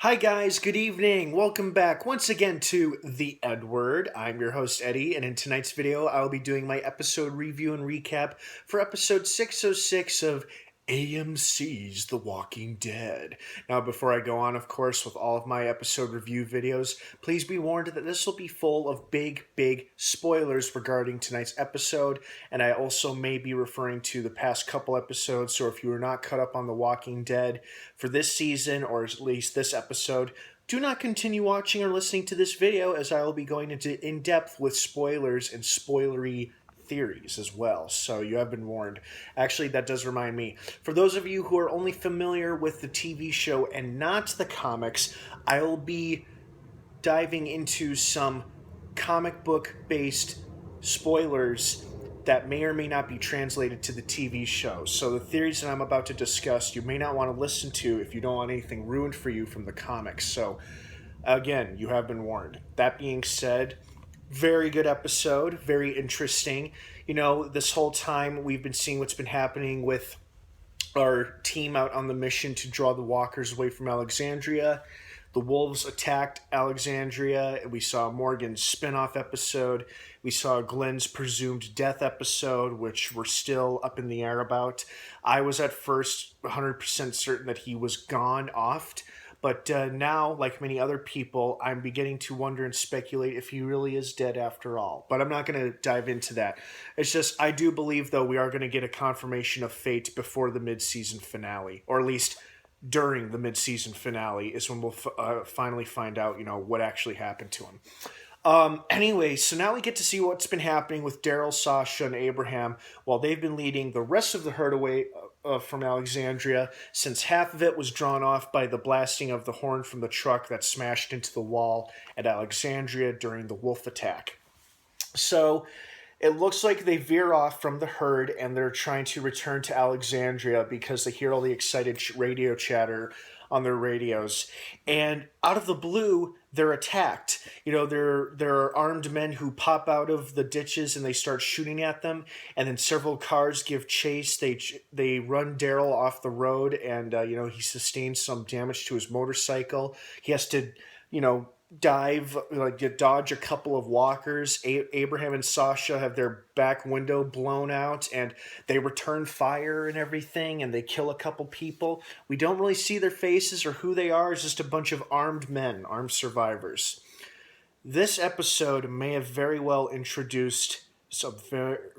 Hi guys, good evening. Welcome back once again to the EdWord. I'm your host Eddie, and in tonight's video I'll be doing my episode review and recap for episode 606 of AMC's The Walking Dead. Now before I go on, of course, with all of my episode review videos, please be warned that this will be full of big spoilers regarding tonight's episode, and I also may be referring to the past couple episodes, so if you are not caught up on The Walking Dead for this season, or at least this episode, do not continue watching or listening to this video, as I will be going into in-depth with spoilers and spoilery theories as well, so you have been warned. Actually, that does remind me, for those of you who are only familiar with the TV show and not the comics, I will be diving into some comic book based spoilers that may or may not be translated to the TV show. So the theories that I'm about to discuss, you may not want to listen to if you don't want anything ruined for you from the comics. So again, you have been warned. That being said, very good episode, very interesting. You know, this whole time we've been seeing what's been happening with our team out on the mission to draw the walkers away from Alexandria. The wolves attacked Alexandria. We saw Morgan's spin-off episode. We saw Glenn's presumed death episode, which we're still up in the air about. I was at first 100% certain that he was gone, offed. But now, like many other people, I'm beginning to wonder and speculate if he really is dead after all. But I'm not going to dive into that. It's just, I do believe, though, we are going to get a confirmation of fate before the mid-season finale. Or at least during the mid-season finale is when we'll finally find out, what actually happened to him. Anyway, so now we get to see what's been happening with Daryl, Sasha, and Abraham while they've been leading the rest of the herd away from Alexandria, since half of it was drawn off by the blasting of the horn from the truck that smashed into the wall at Alexandria during the wolf attack. So it looks like they veer off from the herd and they're trying to return to Alexandria because they hear all the excited radio chatter on their radios. And out of the blue, they're attacked. There are armed men who pop out of the ditches and they start shooting at them. And then several cars give chase. They run Daryl off the road, and he sustains some damage to his motorcycle. He has to dodge a couple of walkers. Abraham and Sasha have their back window blown out, and they return fire and everything, and they kill a couple people. We don't really see their faces or who they are. It's just a bunch of armed men, armed survivors. This episode may have very well introduced some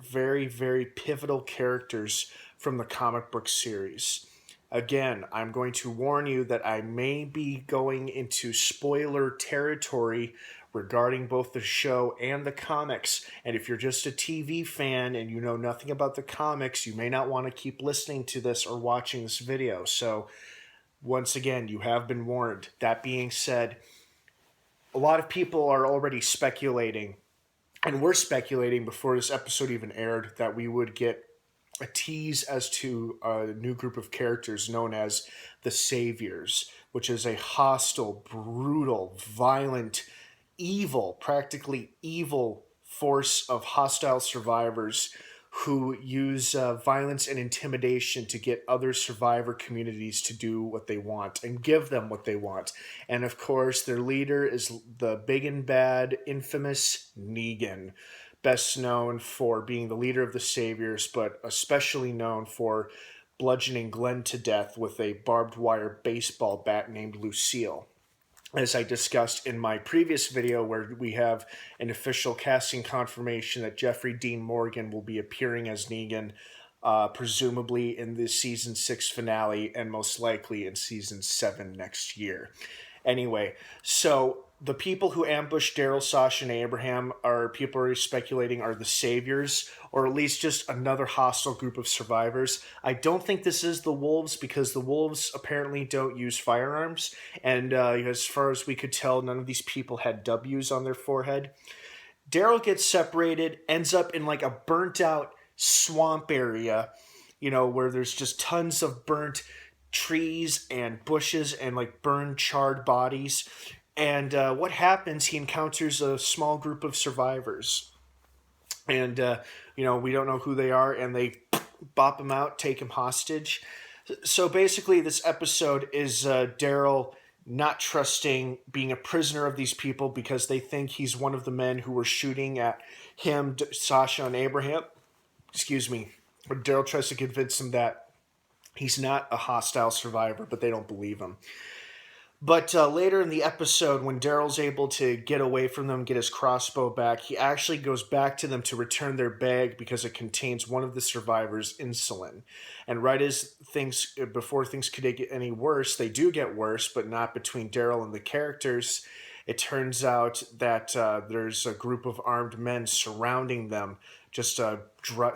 very pivotal characters from the comic book series. Again, I'm going to warn you that I may be going into spoiler territory regarding both the show and the comics. And if you're just a TV fan and you know nothing about the comics, you may not want to keep listening to this or watching this video. So, once again, you have been warned. That being said, a lot of people are already speculating, and we're speculating before this episode even aired, that we would get a tease as to a new group of characters known as the Saviors, which is a hostile, brutal, violent, practically evil force of hostile survivors who use violence and intimidation to get other survivor communities to do what they want and give them what they want. And of course, their leader is the big and bad, infamous Negan, best known for being the leader of the Saviors, but especially known for bludgeoning Glenn to death with a barbed wire baseball bat named Lucille. As I discussed in my previous video, where we have an official casting confirmation that Jeffrey Dean Morgan will be appearing as Negan, presumably in the Season 6 finale, and most likely in Season 7 next year. Anyway, so the people who ambushed Daryl, Sasha, and Abraham people are speculating are the Saviors, or at least just another hostile group of survivors. I don't think this is the Wolves, because the Wolves apparently don't use firearms, and as far as we could tell, none of these people had W's on their forehead. Daryl gets separated, ends up in like a burnt out swamp area, where there's just tons of burnt trees and bushes and like burned, charred bodies. And what happens, he encounters a small group of survivors. And, we don't know who they are, and they bop him out, take him hostage. So basically, this episode is Daryl not trusting being a prisoner of these people because they think he's one of the men who were shooting at him, Sasha, and Abraham. Excuse me. But Daryl tries to convince them that he's not a hostile survivor, but they don't believe him. But later in the episode, when Daryl's able to get away from them, get his crossbow back, he actually goes back to them to return their bag because it contains one of the survivors' insulin. And right as before things could get any worse, they do get worse, but not between Daryl and the characters. It turns out that there's a group of armed men surrounding them, just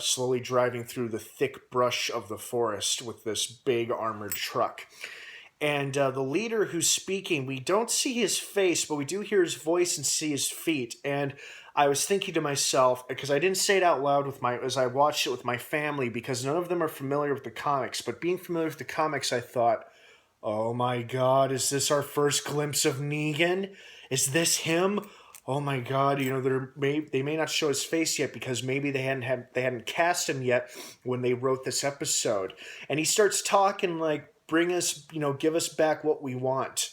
slowly driving through the thick brush of the forest with this big armored truck. And the leader who's speaking, we don't see his face, but we do hear his voice and see his feet. And I was thinking to myself, because I didn't say it out loud as I watched it with my family, because none of them are familiar with the comics. But being familiar with the comics, I thought, oh my God, is this our first glimpse of Negan? Is this him? Oh my God, they may not show his face yet because maybe they hadn't cast him yet when they wrote this episode. And he starts talking like, bring us, give us back what we want.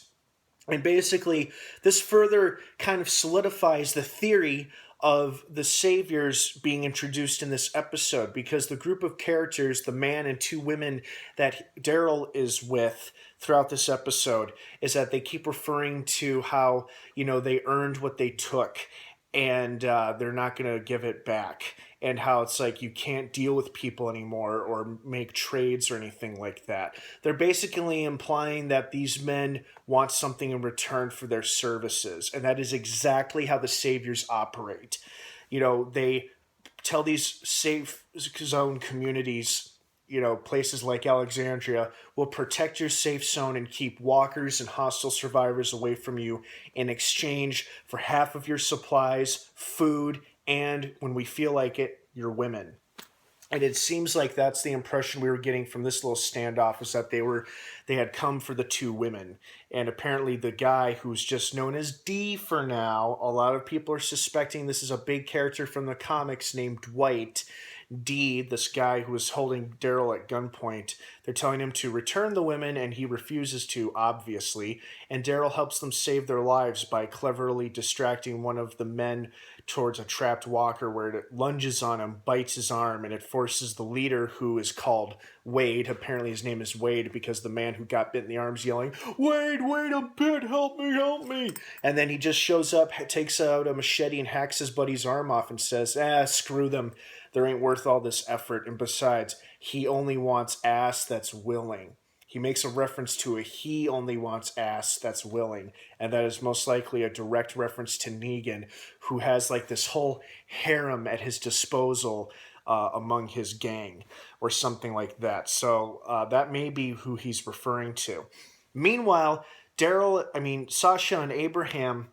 And basically, this further kind of solidifies the theory of the saviors being introduced in this episode, because the group of characters, the man and two women that Daryl is with throughout this episode, is that they keep referring to how, they earned what they took and they're not going to give it back. And how it's like you can't deal with people anymore or make trades or anything like that. They're basically implying that these men want something in return for their services. And that is exactly how the saviors operate. They tell these safe zone communities, places like Alexandria, will protect your safe zone and keep walkers and hostile survivors away from you in exchange for half of your supplies, food, and when we feel like it, your women. And it seems like that's the impression we were getting from this little standoff, is that they had come for the two women. And apparently the guy who's just known as D for now, a lot of people are suspecting this is a big character from the comics named Dwight. D, this guy who was holding Daryl at gunpoint, they're telling him to return the women, and he refuses to, obviously. And Daryl helps them save their lives by cleverly distracting one of the men towards a trapped walker, where it lunges on him, bites his arm, and it forces the leader, who is called Wade. Apparently his name is Wade because the man who got bit in the arm's yelling, Wade, wait a bit, help me, help me. And then he just shows up, takes out a machete and hacks his buddy's arm off and says, screw them. There ain't worth all this effort. And besides, he only wants ass that's willing. He makes a reference to he only wants ass that's willing. And that is most likely a direct reference to Negan, who has like this whole harem at his disposal among his gang or something like that. So that may be who he's referring to. Meanwhile, Sasha and Abraham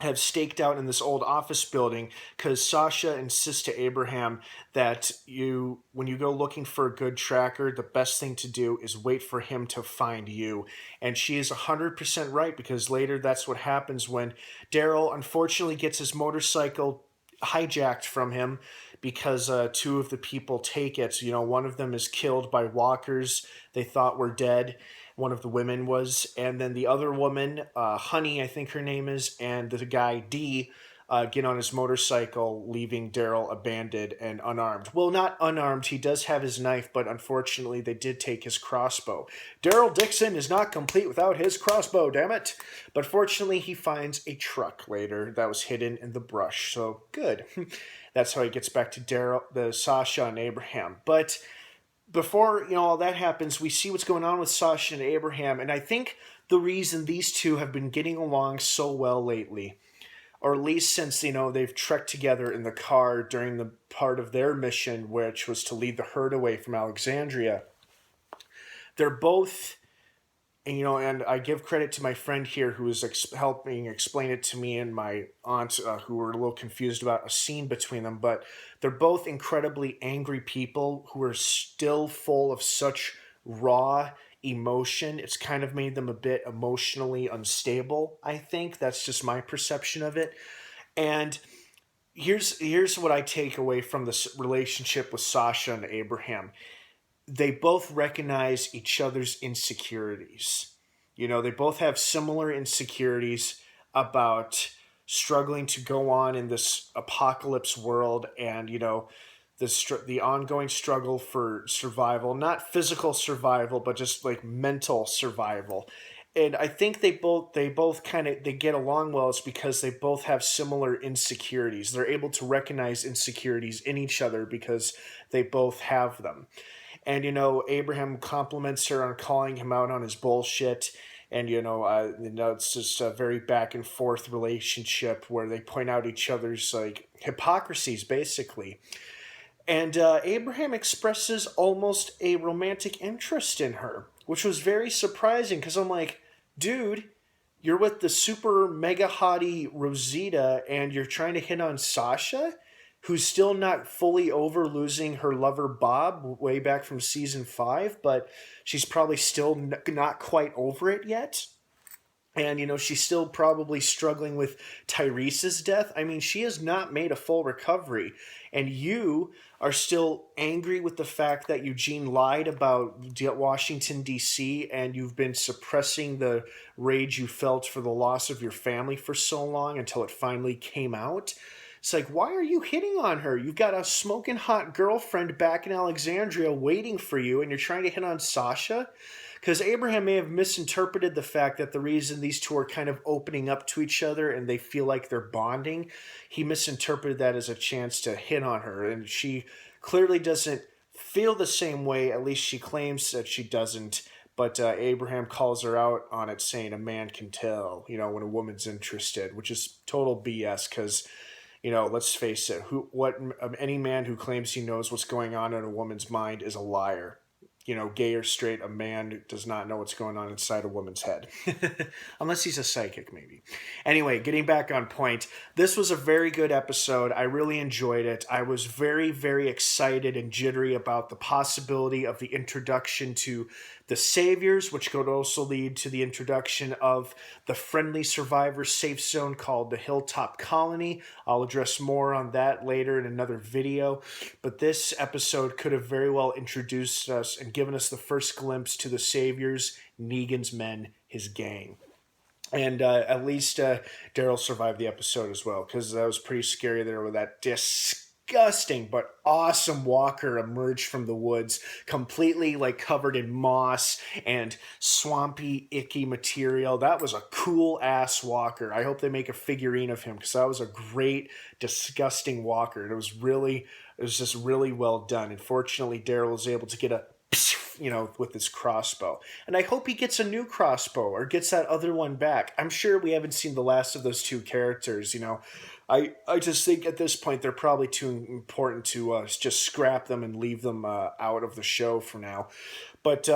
have staked out in this old office building because Sasha insists to Abraham that when you go looking for a good tracker, the best thing to do is wait for him to find you. And she is 100% right, because later that's what happens when Daryl unfortunately gets his motorcycle hijacked from him because two of the people take it. One of them is killed by walkers they thought were dead. One of the women was, and then the other woman, Honey, I think her name is, and the guy, D, get on his motorcycle, leaving Daryl abandoned and unarmed. Well, not unarmed, he does have his knife, but unfortunately they did take his crossbow. Daryl Dixon is not complete without his crossbow, damn it! But fortunately he finds a truck later that was hidden in the brush, so good. That's how he gets back to Sasha and Abraham. But before all that happens, we see what's going on with Sasha and Abraham, and I think the reason these two have been getting along so well lately, or at least since they've trekked together in the car during the part of their mission, which was to lead the herd away from Alexandria, they're both, and I give credit to my friend here who was helping explain it to me and my aunt, who were a little confused about a scene between them, but they're both incredibly angry people who are still full of such raw emotion. It's kind of made them a bit emotionally unstable, I think. That's just my perception of it. And here's what I take away from this relationship with Sasha and Abraham. They both recognize each other's insecurities. They both have similar insecurities about struggling to go on in this apocalypse world, and the ongoing struggle for survival, not physical survival, but just like mental survival. And I think they both kind of they get along well. It's because they both have similar insecurities. They're able to recognize insecurities in each other because they both have them. And Abraham compliments her on calling him out on his bullshit. And it's just a very back and forth relationship where they point out each other's like hypocrisies, basically. And Abraham expresses almost a romantic interest in her, which was very surprising because I'm like, dude, you're with the super mega hottie Rosita and you're trying to hit on Sasha, who's still not fully over losing her lover Bob way back from season 5, but she's probably still not quite over it yet. And, she's still probably struggling with Tyrese's death. I mean, she has not made a full recovery. And you are still angry with the fact that Eugene lied about Washington, D.C., and you've been suppressing the rage you felt for the loss of your family for so long until it finally came out. It's like, why are you hitting on her? You've got a smoking hot girlfriend back in Alexandria waiting for you, and you're trying to hit on Sasha? Because Abraham may have misinterpreted the fact that the reason these two are kind of opening up to each other and they feel like they're bonding, he misinterpreted that as a chance to hit on her. And she clearly doesn't feel the same way, at least she claims that she doesn't. But Abraham calls her out on it, saying a man can tell, when a woman's interested, which is total BS because, let's face it, any man who claims he knows what's going on in a woman's mind is a liar. Gay or straight, a man does not know what's going on inside a woman's head. Unless he's a psychic, maybe. Anyway, getting back on point, this was a very good episode. I really enjoyed it. I was very, very excited and jittery about the possibility of the introduction to the Saviors, which could also lead to the introduction of the friendly survivor safe zone called the Hilltop Colony. I'll address more on that later in another video. But this episode could have very well introduced us and given us the first glimpse to the Saviors, Negan's men, his gang. And at least Daryl survived the episode as well, because that was pretty scary there with that disgusting but awesome walker emerged from the woods, completely like covered in moss and swampy, icky material. That was a cool ass walker. I hope they make a figurine of him because that was a great, disgusting walker. And it was just really well done. Unfortunately, Daryl was able to get a with his crossbow. And I hope he gets a new crossbow or gets that other one back. I'm sure we haven't seen the last of those two characters, I just think at this point they're probably too important to just scrap them and leave them out of the show for now. But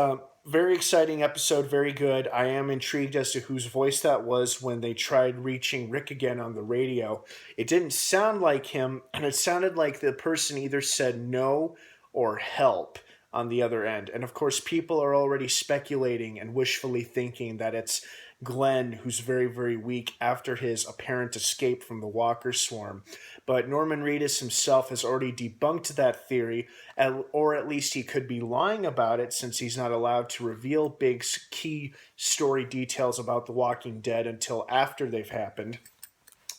very exciting episode, very good. I am intrigued as to whose voice that was when they tried reaching Rick again on the radio. It didn't sound like him, and it sounded like the person either said no or help on the other end. And of course, people are already speculating and wishfully thinking that it's Glenn, who's very, very weak after his apparent escape from the Walker swarm. But Norman Reedus himself has already debunked that theory, or at least he could be lying about it since he's not allowed to reveal big key story details about The Walking Dead until after they've happened.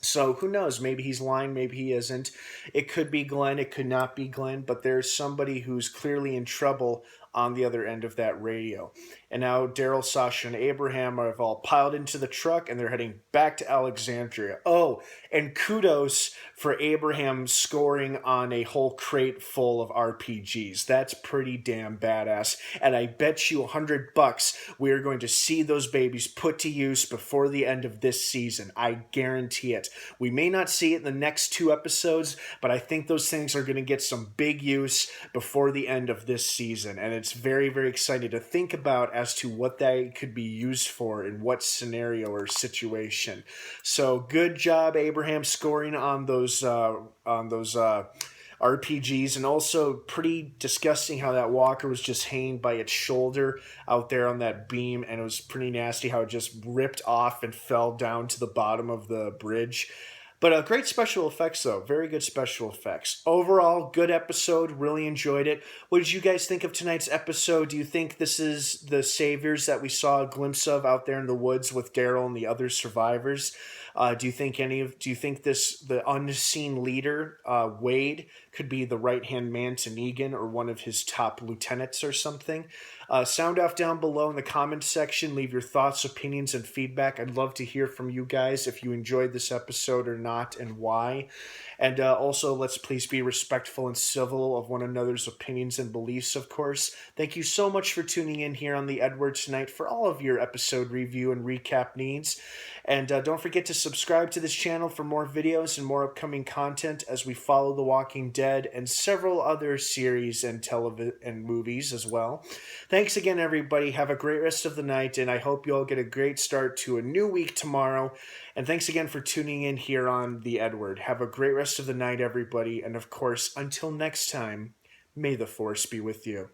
So who knows? Maybe he's lying, maybe he isn't. It could be Glenn, it could not be Glenn, but there's somebody who's clearly in trouble on the other end of that radio. And now Daryl, Sasha, and Abraham have all piled into the truck and they're heading back to Alexandria. Oh, and kudos for Abraham scoring on a whole crate full of RPGs. That's pretty damn badass. And I bet you $100 we are going to see those babies put to use before the end of this season. I guarantee it. We may not see it in the next 2 episodes, but I think those things are going to get some big use before the end of this season. And it's very, very exciting to think about as to what they could be used for in what scenario or situation. So good job, Abraham, scoring on those RPGs, and also pretty disgusting how that walker was just hanging by its shoulder out there on that beam, and it was pretty nasty how it just ripped off and fell down to the bottom of the bridge. But great special effects, though. Very good special effects. Overall, good episode. Really enjoyed it. What did you guys think of tonight's episode? Do you think this is the saviors that we saw a glimpse of out there in the woods with Daryl and the other survivors? Do you think the unseen leader, Wade, could be the right hand man to Negan or one of his top lieutenants or something? Sound off down below in the comment section. Leave your thoughts, opinions, and feedback. I'd love to hear from you guys if you enjoyed this episode or not and why. And also, let's please be respectful and civil of one another's opinions and beliefs, of course. Thank you so much for tuning in here on the EdWord tonight for all of your episode review and recap needs. And don't forget to subscribe to this channel for more videos and more upcoming content as we follow The Walking Dead and several other series and and movies as well. Thanks again, everybody. Have a great rest of the night, and I hope you all get a great start to a new week tomorrow. And thanks again for tuning in here on the EdWord. Have a great rest of the night, everybody. And of course, until next time, may the Force be with you.